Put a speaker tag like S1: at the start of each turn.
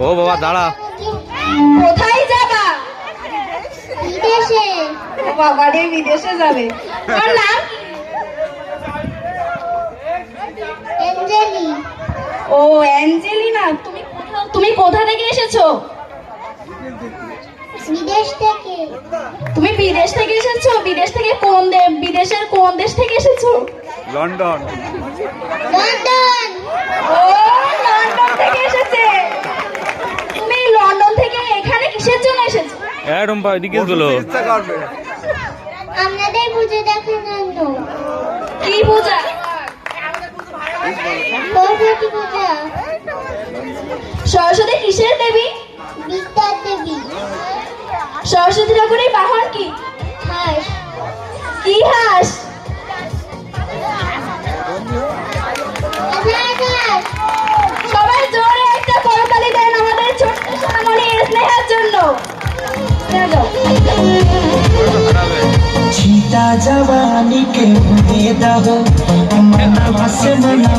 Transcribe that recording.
S1: ও বাবা দাঁড়া।
S2: কোথায় যাবা?
S3: বিদেশে।
S2: ও বাবা রে, বিদেশে যাবে। ওর নাম?
S3: অ্যাঞ্জেলি।
S2: ও অ্যাঞ্জেলিনা। তুমি কোথা থেকে এসেছো?
S3: বিদেশ থেকে।
S2: তুমি বিদেশ থেকে এসেছো? বিদেশের কোন দেশ থেকে এসেছো?
S1: লন্ডন।
S3: লন্ডন।
S2: ও লন্ডন থেকে এসেছে। তুমি লন্ডন থেকে এখানে কিসের জন্য এসেছো?
S1: হ্যাঁ রুম্পা এদিকে গুলো।
S3: আপনাদের পুজো দেখার জন্য।
S2: কি পূজা?
S3: সরস্বতী পূজা।
S2: সরস্বতী কিসের দেবী?
S3: বিদ্যার দেবী।
S2: সরস্বতী ঠাকুরের বাহন কি?
S3: হাঁস।
S2: কি হাঁস?
S3: রাজহাঁস।
S2: সবাই জোরে একটা করতালি দেন আমাদের ছোট্ট সোনামণি স্নেহার জন্য।
S4: छीटा जवानी के भेदा हो मना से मना